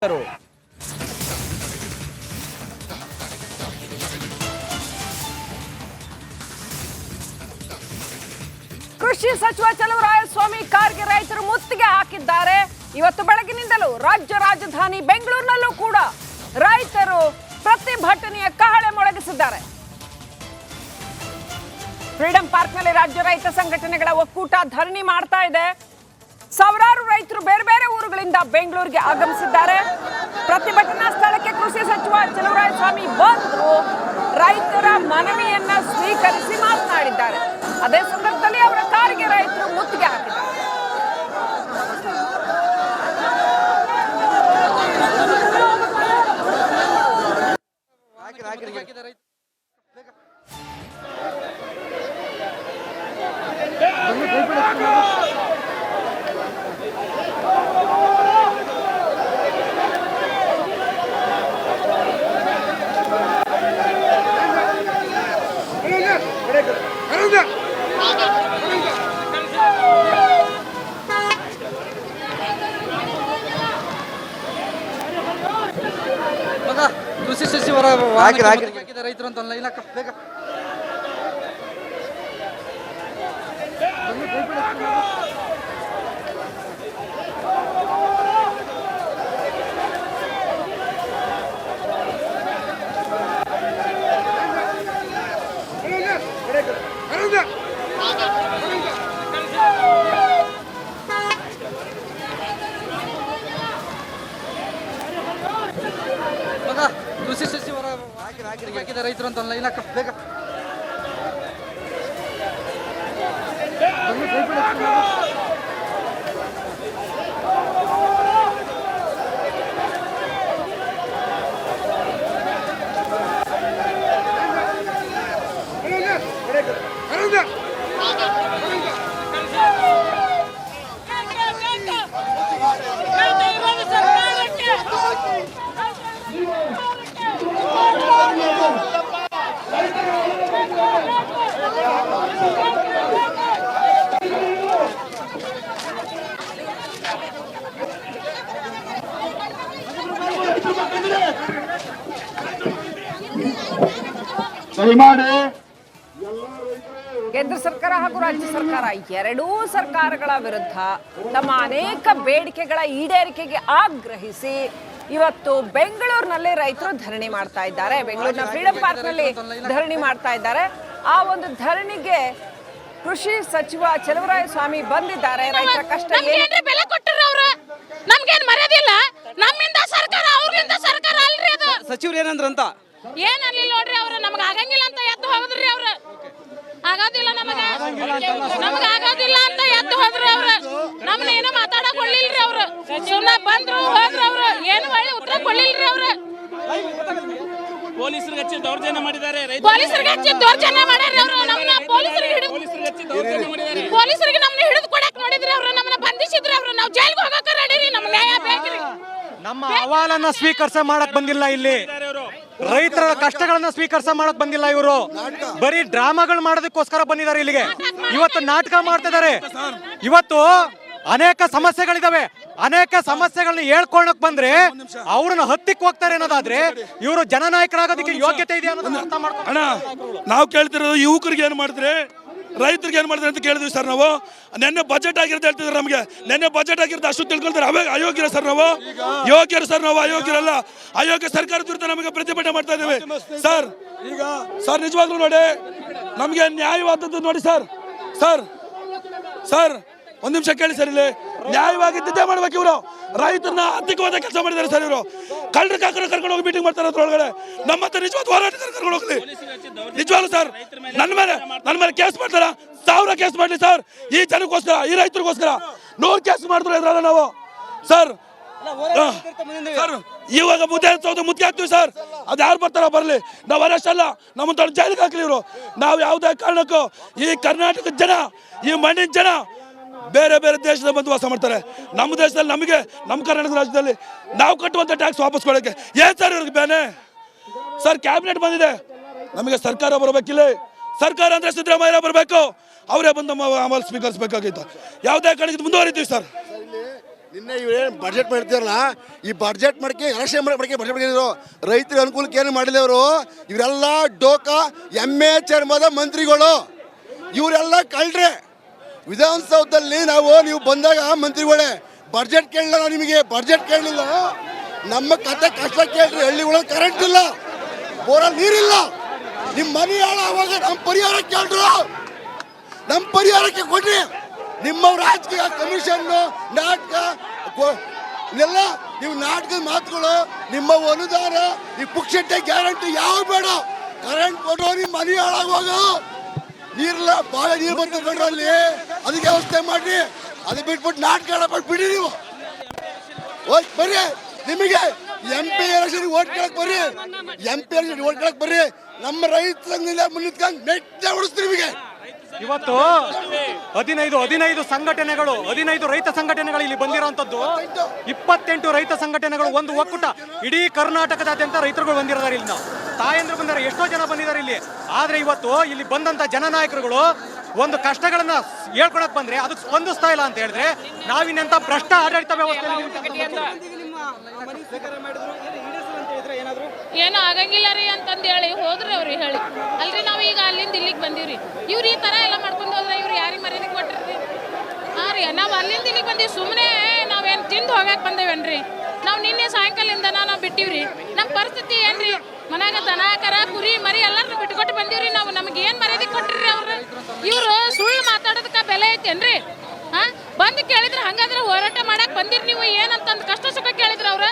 ಕೃಷಿ ಸಚಿವ ಚಲುವರಾಯಸ್ವಾಮಿ ಕಾರ್ಗೆ ರೈತರು ಮುತ್ತಿಗೆ ಹಾಕಿದ್ದಾರೆ. ಇವತ್ತು ಬೆಳಗಿನಿಂದಲೂ ರಾಜ್ಯ ರಾಜಧಾನಿ ಬೆಂಗಳೂರಿನಲ್ಲೂ ಕೂಡ ರೈತರು ಪ್ರತಿಭಟನೆಯ ಕಹಳೆ ಮೊಳಗಿಸಿದ್ದಾರೆ. ಫ್ರೀಡಂ ಪಾರ್ಕ್ನಲ್ಲಿ ರಾಜ್ಯ ರೈತ ಸಂಘಟನೆಗಳ ಒಕ್ಕೂಟ ಧರಣಿ ಮಾಡ್ತಾ ಇದೆ. ಸಾವಿರಾರು ರೈತರು ಬೇರೆ ಬೇರೆ ಊರುಗಳಿಂದ ಬೆಂಗಳೂರಿಗೆ ಆಗಮಿಸಿದ್ದಾರೆ. ಪ್ರತಿಭಟನಾ ಸ್ಥಳಕ್ಕೆ ಕೃಷಿ ಸಚಿವ ಚಲುವರಾಯಸ್ವಾಮಿ ಬಂದು ರೈತರ ಮನವಿಯನ್ನ ಸ್ವೀಕರಿಸಿ ಮಾತನಾಡಿದ್ದಾರೆ. ಅದೇ ಸಂದರ್ಭದಲ್ಲಿ ಅವರ ಕಾರಿಗೆ ರೈತರು ಮುತ್ತಿಗೆ ಹಾಕಿದ್ದಾರೆ. ಕೃಷಿ ಸಚಿವರ ರೈತರು ಅಂತ ಬೇಗ ಕೃಷಿ ಸಚಿವರ ರೈತರು ಅಂತ ಬೇಗ ಕೇಂದ್ರ ಸರ್ಕಾರ ಹಾಗೂ ರಾಜ್ಯ ಸರ್ಕಾರ ಎರಡೂ ಸರ್ಕಾರಗಳ ವಿರುದ್ಧ ತಮ್ಮ ಅನೇಕ ಬೇಡಿಕೆಗಳ ಈಡೇರಿಕೆಗೆ ಆಗ್ರಹಿಸಿ ಇವತ್ತು ಬೆಂಗಳೂರಿನಲ್ಲಿ ರೈತರು ಧರಣಿ ಮಾಡ್ತಾ ಇದ್ದಾರೆ. ಬೆಂಗಳೂರಿನ ಫ್ರೀಡಂ ಪಾರ್ಕ್ ನಲ್ಲಿ ಧರಣಿ ಮಾಡ್ತಾ ಇದ್ದಾರೆ. ಆ ಒಂದು ಧರಣಿಗೆ ಕೃಷಿ ಸಚಿವ ಚಲುವರಾಯಸ್ವಾಮಿ ಬಂದಿದ್ದಾರೆ. ರೈತರ ಕಷ್ಟ ಬೆಲೆ ಕೊಟ್ಟರು ಅವರು ನಮ್ಗೇನ್ ಮರ್ಯಾದಿಲ್ಲ. ನಮ್ಮಿಂದ ಸರ್ಕಾರ ಅವ್ರಿಂದ ಸರ್ಕಾರ ಅಲ್ರಿ ಅದು. ಸಚಿವರು ಏನಂದ್ರಂತ ಏನರ್ಲಿಲ್ಲ ನೋಡ್ರಿ, ಅವ್ರು ನಮ್ಗೆ ಆಗಂಗಿಲ್ಲ ಅಂತ ಎದ್ದು ಹೋದ್ರಿ. ಅವ್ರು ಆಗೋದಿಲ್ಲ ನಮಗ ಆಗೋದಿಲ್ಲ ಅಂತ ಎದ್ದು ಹೋದ್ರಿ. ಅವ್ರು ನಮ್ನ ಏನು ಮಾತಾಡಕ್ ಕೊಡ್ಲಿಲ್ರಿ. ಅವ್ರು ಸುಮ್ಮನೆ ಬಂದ್ರು ಹೋದ್ರು. ಅವ್ರು ಏನು ಒಳ್ಳೆ ಉತ್ತರ ಕೊಡ್ಲಿಲ್ರಿ. ಅವ್ರು ಪೊಲೀಸರಿಗೆ ಹಚ್ಚಿ ದೌರ್ಜನ್ಯ ಮಾಡಿದ್ದಾರೆ. ಪೊಲೀಸರಿಗೆ ಹಚ್ಚಿ ದೌರ್ಜನ್ಯ ಮಾಡ್ಯಾರ. ಅವರು ನಮ್ಮನ್ನ ಪೊಲೀಸರಿಗೆ ನಮ್ಮನ್ನ ಹಿಡಿದು ಕೊಡಕ್ ನೋಡಿದ್ರಿ. ಅವ್ರು ನಮ್ಮನ್ನ ಬಂಧಿಸಿದ್ರಿ. ಅವ್ರು ನಾವು ಜೈಲ್ಗೆ ಹೋಗಕ್ಕೆ ರೆಡಿ. ನಮ್ಗೆ ನ್ಯಾಯ ಬೇಕ್ರಿ. ನಮ್ಮ ಅಹವಾಲನ್ನ ಸ್ವೀಕರಿಸ ಮಾಡಕ್ ಬಂದಿಲ್ಲ. ಇಲ್ಲಿ ರೈತರ ಕಷ್ಟಗಳನ್ನ ಸ್ವೀಕರಿಸ ಮಾಡಕ್ ಬಂದಿಲ್ಲ. ಇವರು ಬರೀ ಡ್ರಾಮಾಗಳು ಮಾಡೋದಕ್ಕೋಸ್ಕರ ಬಂದಿದ್ದಾರೆ ಇಲ್ಲಿಗೆ. ಇವತ್ತು ನಾಟಕ ಮಾಡ್ತಿದ್ದಾರೆ. ಇವತ್ತು ಅನೇಕ ಸಮಸ್ಯೆಗಳಿದಾವೆ. ಅನೇಕ ಸಮಸ್ಯೆಗಳನ್ನ ಹೇಳ್ಕೊಳಕ್ ಬಂದ್ರೆ ಅವ್ರನ್ನ ಹತ್ತಿಕ್ ಹೋಗ್ತಾರೆ ಅನ್ನೋದಾದ್ರೆ ಇವರು ಜನನಾಯಕರಾಗೋದಕ್ಕೆ ಯೋಗ್ಯತೆ ಇದೆ ಅನ್ನೋದನ್ನ ಅರ್ಥ ಮಾಡ್ಕೊಂಡು ನಾವು ಕೇಳ್ತಿರೋದು ಯುವಕರಿಗೆ ಏನ್ ಮಾಡಿದ್ರೆ ರೈತರಿಗೆ ಏನ್ ಮಾಡಿದ್ರೆ ಅಂತ ಕೇಳಿದ್ವಿ ಸರ್. ನಾವು ನೆನ್ನೆ ಬಜೆಟ್ ಆಗಿರೋದು ಹೇಳ್ತಿದ್ರು. ನಮಗೆ ನೆನ್ನೆ ಬಜೆಟ್ ಆಗಿರೋದು ಅಷ್ಟು ತಿಳ್ಕೊಳ್ತಾರೆ. ಅಯೋಗ್ಯರ ಸರ್ ನಾವು, ಯೋಗ್ಯರು ಸರ್ ನಾವು, ಅಯೋಗ್ಯರಲ್ಲ. ಅಯೋಗ್ಯ ಸರ್ಕಾರದ ವಿರುದ್ಧ ನಮಗೆ ಪ್ರತಿಭಟನೆ ಮಾಡ್ತಾ ಇದ್ದೇವೆ ಸರ್. ಈಗ ಸರ್ ನಿಜವಾಗ್ಲೂ ನೋಡಿ, ನಮಗೆ ನ್ಯಾಯವಾದದ್ದು ನೋಡಿ ಸರ್. ಸರ್ ಸರ್ ಒಂದ್ ನಿಮಿಷ ಕೇಳಿ ಸರ್. ಇಲ್ಲಿ ನ್ಯಾಯವಾಗಿದ್ದೇ ಮಾಡ್ಬೇಕು. ಇವರು ರೈತರನ್ನ ಆರ್ಥಿಕವಾದ ಕೆಲಸ ಮಾಡಿದ್ದಾರೆ ಸರ್. ಇವರು ಕಳ್ಳರ ಕಾಕರ ಕರ್ಕೊಂಡು ಹೋಗಿ ಮೀಟಿಂಗ್ ಮಾಡ್ತಾರೆ ಅದ್ರೊಳಗಡೆ. ನಮ್ಮ ಹತ್ರ ನಿಜವಾದ ಹೋರಾಟಗಾರ ಕರ್ಕೊಂಡು ಹೋಗ್ಲಿ. ನಿಜವಾಗ್ಲು ಸರ್ ನನ್ನ ಮೇಲೆ ಕೇಸ್ ಮಾಡ್ತಾರ. 1000 ಕೇಸ್ ಮಾಡ್ಲಿ ಸರ್. ಈ ಜನಕ್ಕೋಸ್ಕರ, ಈ ರೈತರಿಗೋಸ್ಕರ 100 ಕೇಸ್ ಮಾಡಿದ್ರು ಇದ್ರಲ್ಲ ನಾವು ಸರ್. ಸರ್ ಇವಾಗ ಮುದ್ದೆ ಹಾಕ್ತೀವಿ ಸರ್. ಅದು ಯಾರು ಬರ್ತಾರ ಬರ್ಲಿ, ನಾವು ಅರೆಸ್ಟ್ ಅಲ್ಲ. ನಮ್ಮ ಜೈಲಿಗೆ ಹಾಕ್ಲಿ ಇವರು. ನಾವು ಯಾವುದೇ ಕಾರಣಕ್ಕೂ ಈ ಕರ್ನಾಟಕದ ಜನ, ಈ ಮಣ್ಣಿನ ಜನ ಬೇರೆ ಬೇರೆ ದೇಶದ ಬಂದು ವಾಸ ಮಾಡ್ತಾರೆ. ನಮ್ಮ ದೇಶದಲ್ಲಿ ನಮಗೆ, ನಮ್ಮ ಕರ್ನಾಟಕ ರಾಜ್ಯದಲ್ಲಿ ನಾವು ಕಟ್ಟುವಂಥ ಟ್ಯಾಕ್ಸ್ ವಾಪಸ್ ಕೊಡೋಕ್ಕೆ ಏನು ಸರ್ ಇವ್ರಿಗೆ ಬೇನೆ ಸರ್? ಕ್ಯಾಬಿನೆಟ್ ಬಂದಿದೆ, ನಮಗೆ ಸರ್ಕಾರ ಬರಬೇಕಿಲ್ಲ. ಸರ್ಕಾರ ಅಂದರೆ ಸಿದ್ದರಾಮಯ್ಯ ಬರಬೇಕು. ಅವರೇ ಬಂದು ಅಮಲು ಸ್ವೀಕರಿಸಬೇಕಾಗಿತ್ತು. ಯಾವುದೇ ಕಾರಣಕ್ಕೆ ಮುಂದುವರಿತೀವಿ ಸರ್. ನಿನ್ನೆ ಇವ್ರೇನು ಬಡ್ಜೆಟ್ ಮಾಡ್ತಿರಲ್ಲ, ಈ ಬಡ್ಜೆಟ್ ಮಾಡಕ್ಕೆ ಎಲೆಕ್ಷನ್ ಮಾಡಕ್ಕೆ ಬಡ್ಜೆಟ್ ಮಾಡಿದ್ರು, ರೈತರ ಅನುಕೂಲಕ್ಕೆ ಏನು ಮಾಡಿಲ್ಲ ಇವರು. ಇವರೆಲ್ಲ ಡೋಕಾ ಎಮ್ಮೆ ಚರ್ಮದ ಮಂತ್ರಿಗಳು, ಇವರೆಲ್ಲ ಕಳ್ರೆ. ವಿಧಾನಸೌಧದಲ್ಲಿ ನೀವು ಬಂದಾಗ ಮಂತ್ರಿಗಳೇ ಬಡ್ಜೆಟ್ ಕೇಳಲಿಲ್ಲ, ನಿಮಗೆ ಬಡ್ಜೆಟ್ ಕೇಳಲಿಲ್ಲ. ನಮ್ಮ ಕತೆ ಕಷ್ಟ ಕೇಳ್ರಿ. ಹಳ್ಳಿಗಳಲ್ಲಿ ಕರೆಂಟ್ ಇಲ್ಲ, ಬೋರಲ್ಲಿ ನೀರಿಲ್ಲ, ನಿಮ್ಮ ಮನೆ ಹಾಳಾವಾಗ ನಮ್ಮ ಪರಿಹಾರ ಕೇಳ್ರು, ನಮ್ಮ ಪರಿಹಾರಕ್ಕೆ ಕೊಡ್ರಿ. ನಿಮ್ಮ ರಾಜಕೀಯ ಕಮಿಷನ್ ನಾಟಕ ಇದೆಲ್ಲ ನೀವು ನಾಟಕದ ಮಾತುಗಳು, ನಿಮ್ಮ ಅನುದಾನ ಈ ಪುಕ್ಷಟ್ಟೆ ಗ್ಯಾರಂಟಿ ಯಾವ ಬೇಡ. ಕರೆಂಟ್ ಕೊಟ್ಟರು ನಿಮ್ಮ ಮನೆ ಹಾಳಾಗುವಾಗ ನೀರಿಲ್ಲ, ಬಾವಿ ನೀರು ಬರ್ತದೆ ಅಲ್ಲಿ, ಅದಕ್ಕೆ ವ್ಯವಸ್ಥೆ ಮಾಡ್ರಿ. ಅದು ಬಿಟ್ಬಿಟ್ಟು ನಾಟಕ ಆಡಬಿಟ್ಟು ಬಿಡಿ. ನೀವು ಹೋಗಿ ಬರ್ರಿ, ನಿಮಗೆ MP ಎಲೆಕ್ಷನ್ ಓಟ್ ಕೇಳಕ್ ಬರ್ರಿ, MP ಎಲೆಕ್ಷನ್ ಓಟ್ ಕೇಳಕ್ ಬರ್ರಿ. ನಮ್ಮ ರೈತ ಸಂಘದಿಂದ ಮುನ್ನಿತ್ಕೊಂಡು ನೆಟ್ಟ ಉಳಿಸ್ತೀವಿ ನಿಮಗೆ. ಇವತ್ತು 15 ಸಂಘಟನೆಗಳು, 15 ರೈತ ಸಂಘಟನೆಗಳು ಇಲ್ಲಿ ಬಂದಿರೋಂಥದ್ದು. 28 ರೈತ ಸಂಘಟನೆಗಳು, ಒಂದು ಒಕ್ಕೂಟ. ಇಡೀ ಕರ್ನಾಟಕದಾದ್ಯಂತ ರೈತರುಗಳು ಬಂದಿರೋದಾರೆ. ಇಲ್ಲಿ ನಾವು ತಾಯಂದ್ರು ಬಂದಿದ್ದಾರೆ, ಎಷ್ಟೋ ಜನ ಬಂದಿದ್ದಾರೆ ಇಲ್ಲಿ. ಆದ್ರೆ ಇವತ್ತು ಇಲ್ಲಿ ಬಂದಂತ ಜನನಾಯಕರುಗಳು ಒಂದು ಕಷ್ಟಗಳನ್ನ ಹೇಳ್ಕೊಳಕ್ ಬಂದ್ರೆ ಅದಕ್ಕೆ ಸ್ಪಂದಿಸ್ತಾ ಇಲ್ಲ ಅಂತ ಹೇಳಿದ್ರೆ ನಾವಿನ್ನೆಂತ ಭ್ರಷ್ಟ ಆಡಳಿತ ವ್ಯವಸ್ಥೆ. ಏನು ಆಗಂಗಿಲ್ಲ ರೀ ಅಂತಂದು ಹೇಳಿ ಹೋದ್ರಿ ಅವ್ರಿಗೆ ಹೇಳಿ ಅಲ್ರಿ. ನಾವು ಈಗ ಅಲ್ಲಿಂದ ಇಲ್ಲಿಗೆ ಬಂದೀವ್ರಿ. ಇವ್ರು ಈ ತರ ಎಲ್ಲ ಮಾಡ್ಕೊಂಡು ಹೋದ್ರೆ ಇವ್ರು ಯಾರಿಗೆ ಮರ್ಯಾದೆ ಕೊಟ್ಟಿರ್ರಿ? ಹಾಂ ರೀ, ನಾವು ಅಲ್ಲಿಂದ ಇಲ್ಲಿಗೆ ಬಂದೀವಿ. ಸುಮ್ಮನೆ ನಾವೇನು ತಿಂದು ಹೋಗಕ್ಕೆ ಬಂದೇವೇನ್ರಿ? ನಾವು ನಿನ್ನೆ ಸಾಯಂಕಾಲದಿಂದ ನಾವು ಬಿಟ್ಟಿವ್ರಿ. ನಮ್ಮ ಪರಿಸ್ಥಿತಿ ಏನ್ರಿ? ಮನ್ಯಾಗ ದನ ಕರ ಕುರಿ ಮರಿ ಎಲ್ಲರನ್ನು ಬಿಟ್ಕೊಟ್ಟು ಬಂದೀವ್ರಿ ನಾವು. ನಮಗೆ ಏನು ಮರ್ಯಾದೆ ಕೊಟ್ಟಿರ್ರಿ ಅವ್ರು? ಇವರು ಸುಳ್ಳು ಮಾತಾಡೋದಕ್ಕೆ ಬೆಲೆ ಐತೇನ್ರಿ? ಹಾಂ, ಬಂದು ಕೇಳಿದ್ರೆ ಹಂಗಾದ್ರೆ ಹೋರಾಟ ಮಾಡಕ್ಕೆ ಬಂದಿರಿ ನೀವು ಏನಂತಂದು ಕಷ್ಟ ಸುಖ ಕೇಳಿದ್ರು ಅವ್ರು.